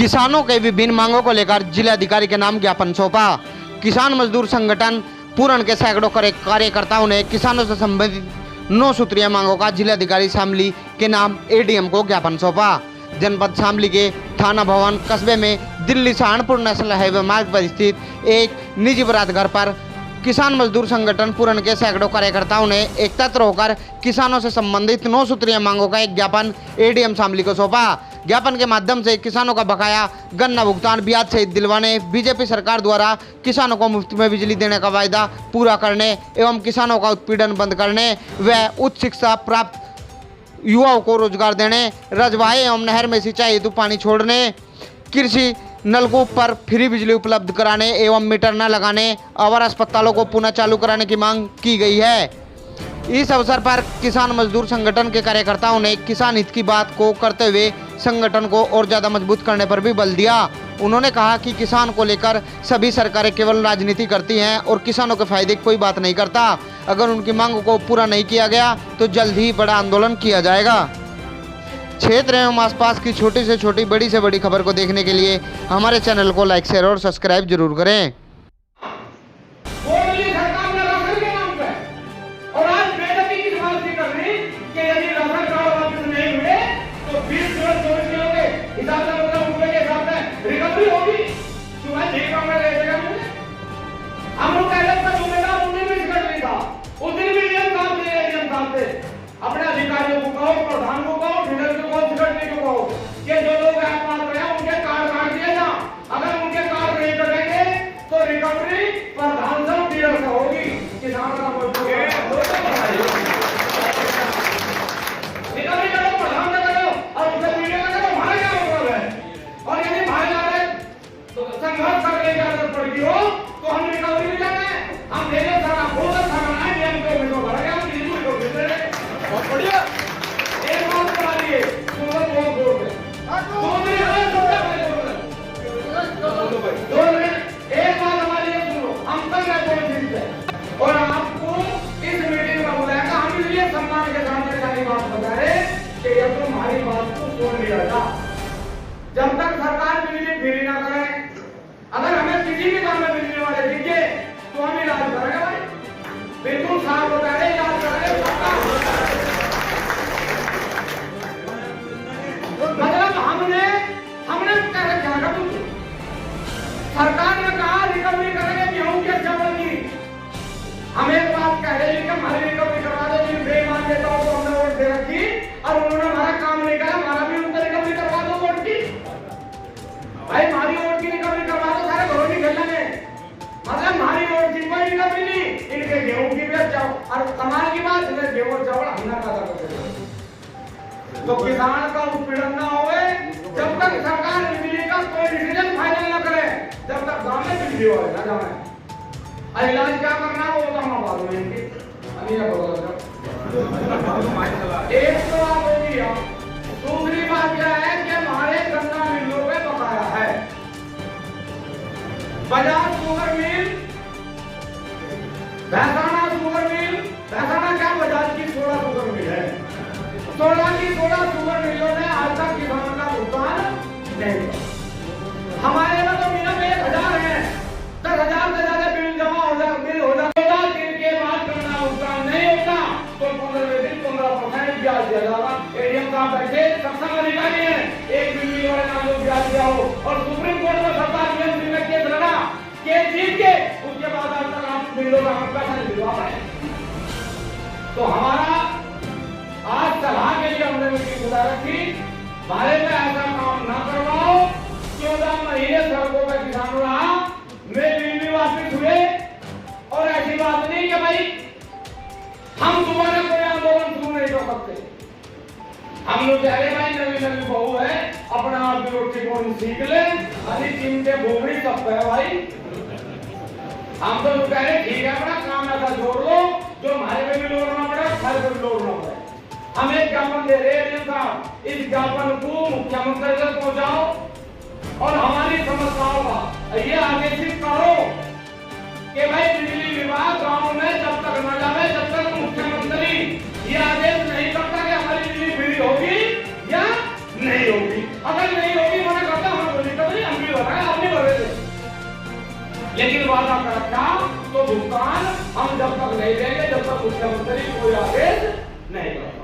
किसानों के विभिन्न मांगों को लेकर जिलाधिकारी के नाम ज्ञापन सौंपा। किसान मजदूर संगठन पूरण के सैकड़ों कार्यकर्ताओं ने किसानों से संबंधित 9 सूत्रीय मांगों का जिलाधिकारी शामली के नाम एडीएम को ज्ञापन सौंपा। जनपद शामली के थाना भवन कस्बे में दिल्ली सहारनपुर नेशनल हाईवे मार्ग पर स्थित एक निजी बारात घर पर किसान मजदूर संगठन पूरण के सैकड़ों कार्यकर्ताओं ने एकत्र होकर किसानों से संबंधित 9 सूत्रीय मांगों का एक ज्ञापन एडीएम शामली को सौंपा। ज्ञापन के माध्यम से किसानों का बकाया गन्ना भुगतान ब्याज सहित दिलवाने, बीजेपी सरकार द्वारा किसानों को मुफ्त में बिजली देने का वायदा पूरा करने एवं किसानों का उत्पीड़न बंद करने व उच्च शिक्षा प्राप्त युवाओं को रोजगार देने, रजवाहे एवं नहर में सिंचाई हेतु पानी छोड़ने, कृषि नलकूप पर फ्री बिजली उपलब्ध कराने एवं मीटर न लगाने, आवार अस्पतालों को पुनः चालू कराने की मांग की गई है। इस अवसर पर किसान मजदूर संगठन के कार्यकर्ताओं ने किसान हित की बात को करते हुए संगठन को और ज़्यादा मजबूत करने पर भी बल दिया। उन्होंने कहा कि किसान को लेकर सभी सरकारें केवल राजनीति करती हैं और किसानों के फायदे की कोई बात नहीं करता। अगर उनकी मांगों को पूरा नहीं किया गया तो जल्द ही बड़ा आंदोलन किया जाएगा। क्षेत्र एवं आसपास की छोटी से छोटी, बड़ी से बड़ी खबर को देखने के लिए हमारे चैनल को लाइक, शेयर और सब्सक्राइब जरूर करें। अपने अधिकारियों को कहो, प्रधान को कहो, डीलर को कहो, सेक्रेटरी को कहो कि जो लोग आत्महत्या हैं उनके कार्ड काट दिए ना। अगर उनके कार्ड नहीं कटेंगे तो रिकवरी प्रधान से डीलर से होगी। किसान का रिकवरी करो, प्रधान से करो और उसे डीलर का करो। हमारा क्या मतलब है? और यदि हमारे तो संघर्ष करने की जरूरत पड़ती हो तो हम रिकवरी भी जाना है। हम देने सारा बहुत अच्छा बना है, नियम को मिलो भर गया, हम बिल्कुल को मिल रहे बहुत बढ़िया। एक बात बता दिए, बहुत जोर है। एक बात हमारी ये सुनो, हम तक है कोई चीज है और आपको इस मीटिंग में बुलाया था। हम इसलिए सम्मान के साथ सारी बात बता रहे कि ये तुम्हारी बात को सुन लिया था। जब तक सरकार बिजली फ्री ना करे, अगर हमें किसी भी काम में बिजली वाले दिखे तो हम इलाज करेंगे भाई। बिल्कुल साफ बता रहे, इलाज करेंगे। मतलब हमने क्या रखा? सरकार ने कहा रिकवरी करेंगे गेहूं के चावल की। हम एक बात कह रहे हैं कि हमारी रिकवरी करवा दो, जिन बेईमान नेताओं को हमने वोट दे रखी और उन्होंने हमारा काम नहीं करा, हमारा भी उनका रिकवरी करवा दो वोट की। भाई हमारी वोट की रिकवरी करवा दो, सारे घरों की खेलने। मतलब हमारी वोट की कोई रिकवरी नहीं, इनके गेहूं की भी जाओ। और कमाल की बात है, गेहूं चावल हमने पैदा करते तो किसान का उत्पीड़न ना होवे। जब तक सरकार बिजली का कोई डिसीजन फाइनल ना करे, जब तक गांव में बिजली हो ना जाए। इलाज क्या करना वो तो हम बात में इनकी अभी ना बोलो। एक तो आप हो गया, दूसरी बात क्या है कि हमारे गन्ना मिलों पे बकाया है। Bajaj sugar mill, Bhainsana sugar mill, Bhainsana क्या बजाज की 16 शुगर मिल है। 16 शुगर मिलों ने आज तक किसानों का भुगतान नहीं किया। हमारे में तो मिनिमम 1000 है, 10,000 से ज्यादा बिल जमा हो जाए, बिल हो जाए। 14 दिन के बाद करना भुगतान नहीं होता तो 15वें दिन 15% ब्याज दिया जाएगा। एडीएम साहब बैठे सक्षम अधिकारी है, एक बिजली वाले नाम को ब्याज दिया हो और सुप्रीम कोर्ट में 27 दिन में केस लड़ा, केस जीत के उसके बाद आज तक आप बिलों का पैसा नहीं दिलवा पाए। तो हमारा आज सलाह के लिए हमने मीटिंग बुला रखी, भारत में ऐसा काम ना करवाओ। 14 महीने सड़कों पर किसान रहा, मैं बिजली वापस हुए और ऐसी बात नहीं कि भाई हम दोबारा कोई आंदोलन शुरू नहीं कर सकते। हम लोग कह रहे भाई नवी नवी बहू है, अपना आप भी रोटी कौन सीख ले, अभी चिमटे भूमड़ी सब है भाई। हम तो कह रहे ठीक है, अपना काम ऐसा जोड़ लो जो हमारे पे भी लोड़ना पड़े, हमारे पे भी लोड़ना पड़े। हम एक ज्ञापन दे रहे हैं साहब, इस ज्ञापन को मुख्यमंत्री तक पहुंचाओ और हमारी समस्याओं का ये आदेशित करो कि भाई बिजली विभाग गांव में जब तक न जाए, जब तक मुख्यमंत्री ये आदेश नहीं करता कि हमारी बिजली फ्री होगी या नहीं होगी। अगर नहीं होगी, मैंने कहता हम लेकिन वादा कर रखा तो भुगतान हम जब तक नहीं देंगे जब तक मुख्यमंत्री कोई आदेश नहीं करता।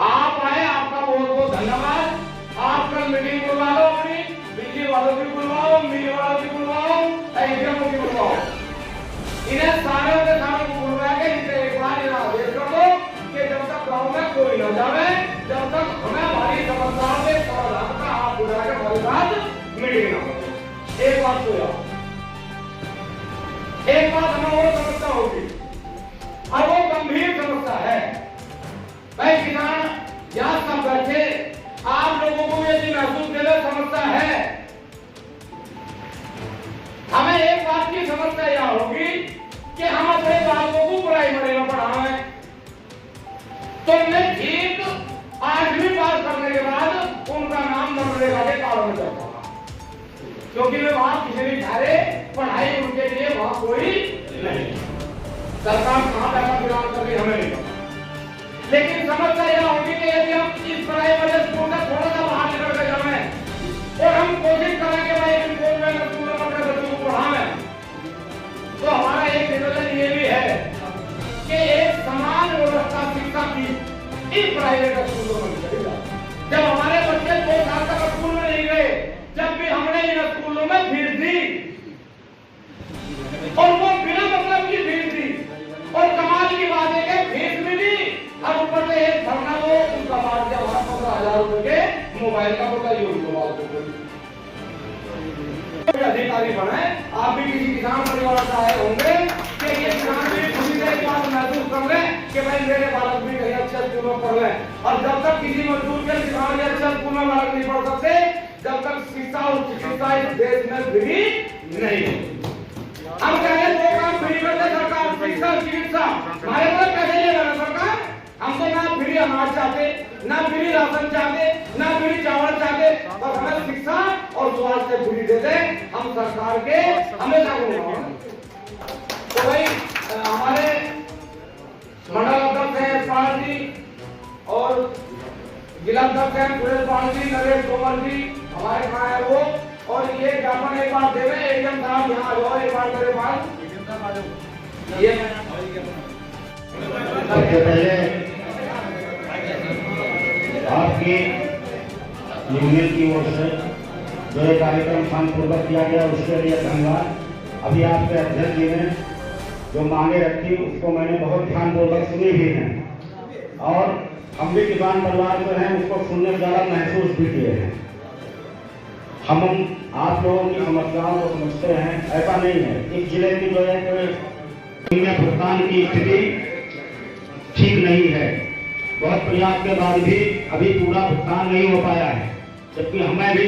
आप आए, आपका बहुत बहुत धन्यवाद। आप कल मीटिंग बुलवा लो, अपनी बिजली वालों की बुलवाओ, मिल वालों की बुलवाओ, एजेंटों की बुलवाओ, इन्हें सारे के सारे को बुलवा के इनसे एक बार ये आदेश कर दो कि जब तक गांव में कोई न जावे जब तक हमें हमारी समस्याओं के समाधान का हाथ उठा के हमारे साथ मीटिंग ना हो। एक बात तो याद, एक बात हमें और समस्या होगी और वो गंभीर समस्या है। भाई किसान यहाँ सब बैठे, आप लोगों को यदि महसूस के लिए समस्या है, हमें एक बात की समस्या यह होगी कि हम अपने बालकों को प्राइमरी में पढ़ाएं तो मैं ठीक 8वीं पास करने के बाद उनका नाम मनरेगा के कार्ड में चढ़ता था, क्योंकि वे वहां किसी भी सारे पढ़ाई उनके लिए वहां कोई नहीं, सरकार कहां पैसा प्रदान कर रही हमें नहीं पता। लेकिन समस्या यह होगी कि यदि हम इस प्राइमरी स्कूल का थोड़ा सा बाहर निकल के जाएं और हम कोशिश करें कि भाई गवर्नमेंट स्कूल में अपने बच्चों को पढ़ाएं, तो हमारा एक निवेदन ये भी है कि एक समान व्यवस्था शिक्षा की इस प्राइवेट स्कूलों में मिलेगा। जब हमारे बच्चे 2 साल तक स्कूल में नहीं गए, जब भी हमने इन स्कूलों में फीस दी और वो बिना मतलब की फीस दी, और कमाल की बात है कि फीस भी दी और ऊपर से एक भरना वो उनका बात दिया 15,000 रुपए के मोबाइल का बताइए उनको बात अधिकारी बने। आप भी किसी किसान परिवार से आए होंगे कि ये किसान भी खुशी से बात महसूस कर ले कि भाई मेरे बालक भी कहीं अच्छे स्कूल में पढ़ लें, और जब तक किसी मजदूर के किसान के अच्छे स्कूल में बालक नहीं पढ़ सकते जब तक शिक्षा और चिकित्सा इस देश में फ्री नहीं होगी। हम कह रहे 2 काम फ्री करते सरकार, शिक्षा और चिकित्सा, हमारे को पैसे ले रहा सरकार, हम तो ना फ्री अनाज चाहते, ना फ्री राशन चाहते, ना फ्री चावल चाहते, बस हमें शिक्षा और स्वास्थ्य फ्री देते हम सरकार के हमेशा को। तो भाई हमारे मंडल अध्यक्ष हैं पाल जी और जिला अध्यक्ष हैं सुरेश पाल जी, नरेश तोमर जी हमारे कहाँ है वो, और ये ज्ञापन एक बार देवे एडीएम साहब यहाँ आ जाओ एक बार मेरे पास। ये सबसे पहले आपके यूनियन की ओर से जो ये कार्यक्रम शांतिपूर्वक किया गया उसके लिए धन्यवाद। अभी आपके अध्यक्ष जी ने जो मांगे रखी उसको मैंने बहुत ध्यानपूर्वक सुनी भी है, और हम भी किसान परिवार जो हैं उसको सुनने के द्वारा महसूस भी किए हैं। हम आप लोगों की समस्याओं को समझते हैं, ऐसा नहीं है। इस जिले की जो है भुगतान की स्थिति ठीक नहीं है, बहुत प्रयास के बाद भी अभी पूरा भुगतान नहीं हो पाया है, जबकि मैं भी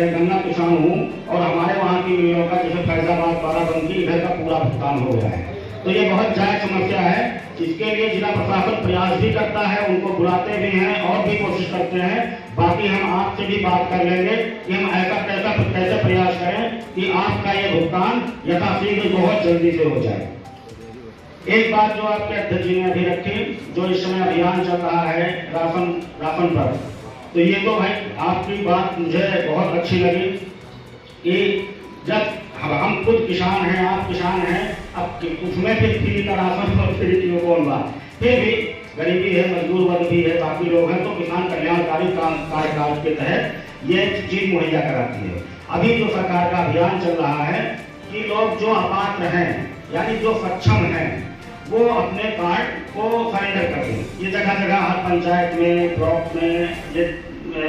गन्ना किसान हूँ और हमारे वहाँ की मिलों का जैसे फैजाबाद बाराबंकी इधर का पूरा भुगतान हो गया है। तो ये बहुत जायज समस्या है, इसके लिए जिला प्रशासन प्रयास भी करता है, उनको बुलाते भी हैं और भी कोशिश करते हैं। बाकी हम आपसे भी बात कर लेंगे कि हम ऐसा कैसे प्रयास करें कि आपका ये भुगतान यथाशीघ्र बहुत जल्दी से हो जाए। एक बात जो आपके अध्यक्ष जी ने अभी रखी, जो इस समय अभियान चल रहा है राशन पर, तो ये तो भाई आपकी बात मुझे बहुत अच्छी लगी कि जब हम खुद किसान हैं, आप किसान हैं, अब उसमें फिर फ्री का राशन और फ्री की कौन बात, फिर भी गरीबी है, मजदूर वर्ग भी है, बाकी लोग हैं, तो किसान कल्याणकारी कार्यकाल के तहत ये चीज मुहैया कराती है। अभी जो सरकार का अभियान चल रहा है कि लोग जो अपात्र हैं यानी जो सक्षम हैं वो अपने कार्ड को सरेंडर कर दें। ये जगह जगह हर पंचायत में, ब्लॉक में ये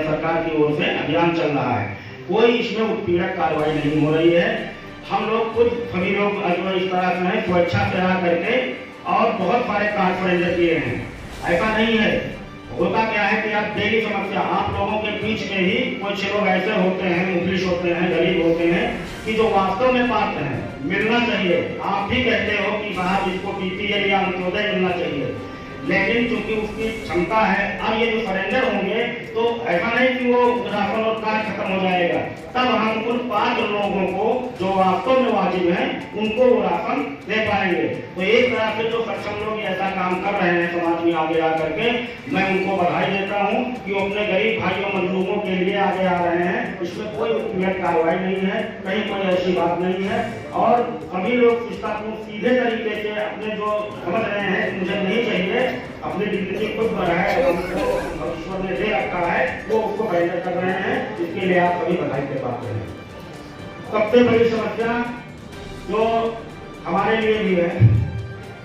सरकार की ओर से अभियान चल रहा है। कोई इसमें उत्पीड़क कार्रवाई नहीं हो रही है। हम लोग खुद सभी लोग इस तरह से स्वेच्छा से आ करके और बहुत सारे कार्ड सरेंडर किए हैं। ऐसा नहीं है, होता क्या है कि आप डेली समस्या आप लोगों के बीच में ही कुछ लोग ऐसे होते हैं, मुफलिस होते हैं, गरीब होते हैं कि जो वास्तव में पात्र हैं, मिलना चाहिए। आप भी कहते हो कि साहब इसको बीपीएल या अंत्योदय मिलना चाहिए, लेकिन चूंकि उसकी क्षमता है, अब ये जो सरेंडर होंगे तो ऐसा नहीं कि वो राशन और कार्ड खत्म हो जाएगा, तब हम उन 5 लोगों को जो वास्तव में वाजिब हैं उनको वो राशन दे पाएंगे। तो एक तरह से जो सक्षम लोग ऐसा काम कर रहे हैं समाज में आगे आ करके, मैं उनको बधाई देता हूँ कि वो अपने गरीब भाइयों मजलूमों के लिए आगे आ रहे हैं। इसमें कोई उल्ट कार्रवाई नहीं है, कहीं कोई ऐसी बात नहीं है, और सभी लोग इसका सीधे तरीके से अपने जो समझ रहे हैं मुझे नहीं चाहिए, अपनी डिग्निटी खुद बढ़ाए, ईश्वर ने दे रखा है, वो उसको बेहतर कर रहे हैं। इसके लिए आप सभी बधाई के पात्र हैं। सबसे बड़ी समस्या जो हमारे लिए भी है,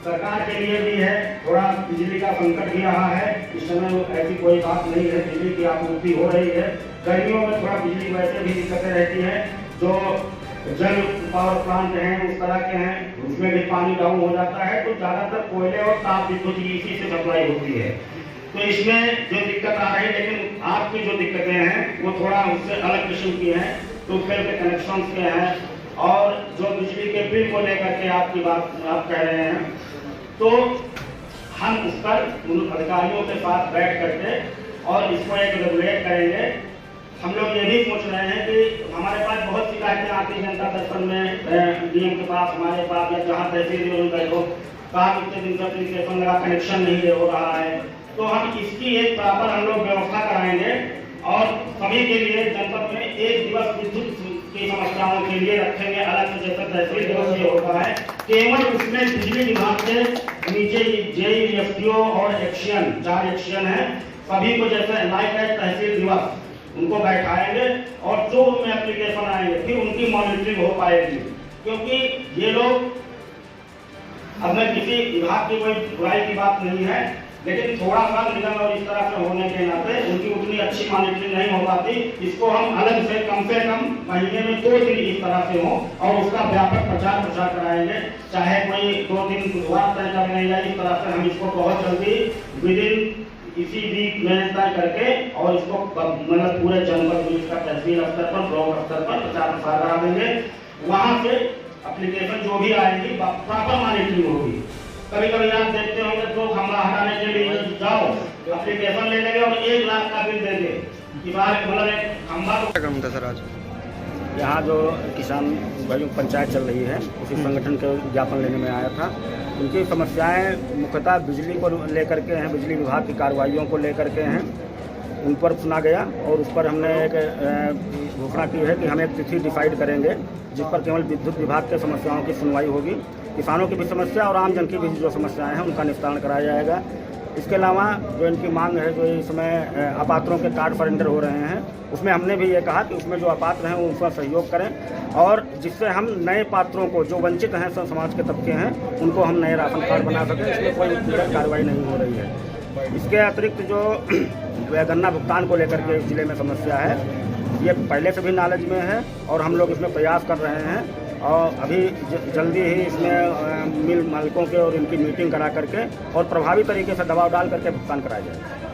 सरकार के लिए भी है, थोड़ा बिजली का संकट भी रहा है। इस समय ऐसी कोई बात नहीं है, बिजली की आपूर्ति हो रही है। गर्मियों में थोड़ा बिजली वैसे भी दिक्कतें रहती हैं, जो जल पावर प्लांट हैं उस तरह के हैं, उसमें भी पानी डाउन हो जाता है, तो ज्यादातर कोयले और ताप विद्युत इसी से सप्लाई होती है। तो इसमें जो दिक्कत आ रही है, लेकिन आपकी जो दिक्कतें हैं वो थोड़ा उससे अलग किस्म की हैं, ट्यूबवेल के कनेक्शन के हैं, और जो बिजली के बिल को लेकर के आपकी बात आप कह रहे हैं, तो हम उस पर उन अधिकारियों के साथ बैठ करके और इसको एक रेगुलेट करेंगे। हम लोग ये भी सोच रहे हैं कि हमारे पास बहुत शिकायतें आती हैं जनता दर्शन में, डीएम के पास, हमारे पास, या जहाँ तहसील बैठो, कहा कितने दिन से एप्लीकेशन लगा, कनेक्शन नहीं हो रहा है। तो हम इसकी एक प्रॉपर हम लोग व्यवस्था कराएंगे और सभी के लिए जनपद में एक दिवस विद्युत की समस्याओं के लिए रखेंगे अलग से, जैसे तहसील दिवस ये होता है। केवल उसमें बिजली विभाग के नीचे जेई, एफडीओ और एक्शन, 4 एक्शन है, सभी को जैसे लाइक है तहसील दिवस उनको बैठाएंगे और जो उनमें एप्लीकेशन आएंगे फिर उनकी मॉनिटरिंग हो पाएगी। क्योंकि ये लोग, अब मैं किसी विभाग की कोई बुराई की बात नहीं है, लेकिन थोड़ा सा निगम और इस तरह से होने के नाते उनकी उतनी अच्छी मॉनिटरिंग नहीं हो पाती। इसको हम अलग से कम महीने में 2 दिन इस तरह से हो और उसका व्यापक प्रचार प्रसार कराएंगे, चाहे कोई 2 दिन बुधवार तय कर लें, इस तरह से हम इसको बहुत जल्दी विदिन इसी वीक में तय करके और इसको मतलब पूरे जनपद पुलिस का तहसील स्तर पर, ब्लॉक स्तर पर प्रचार प्रसार करा देंगे। वहां से एप्लीकेशन जो भी आएगी प्रॉपर मॉनिटरिंग होगी। कभी कभी आप देखते होंगे तो खंभा हटाने के लिए जाओ, एप्लीकेशन ले लेंगे और 1 लाख का बिल देंगे कि बाहर मतलब एक खंभा। सर आज यहाँ जो किसान भाइयों पंचायत चल रही है, उसी संगठन के ज्ञापन लेने में आया था। उनकी समस्याएं मुख्यतः बिजली को लेकर के हैं, बिजली विभाग की कार्रवाइयों को लेकर के हैं, उन पर सुना गया और उस पर हमने एक घोषणा की है कि हम एक तिथि डिसाइड करेंगे जिस पर केवल विद्युत विभाग के समस्याओं की सुनवाई होगी। किसानों की भी समस्या और आम जन की भी जो समस्याएं हैं उनका निस्तारण कराया जाएगा। इसके अलावा जो इनकी मांग है, जो इस समय अपात्रों के कार्ड सरेंडर हो रहे हैं, उसमें हमने भी ये कहा कि उसमें जो अपात्र हैं वो उसका सहयोग करें और जिससे हम नए पात्रों को, जो वंचित हैं समाज के तबके हैं, उनको हम नए राशन कार्ड बना सकें। इसमें कोई कार्रवाई नहीं हो रही है। इसके अतिरिक्त जो गन्ना भुगतान को लेकर के जिले में समस्या है, ये पहले से भी नॉलेज में है और हम लोग इसमें प्रयास कर रहे हैं और अभी जल्दी ही इसमें मिल मालिकों के और इनकी मीटिंग करा करके और प्रभावी तरीके से दबाव डाल करके भुगतान कराया जाएगा।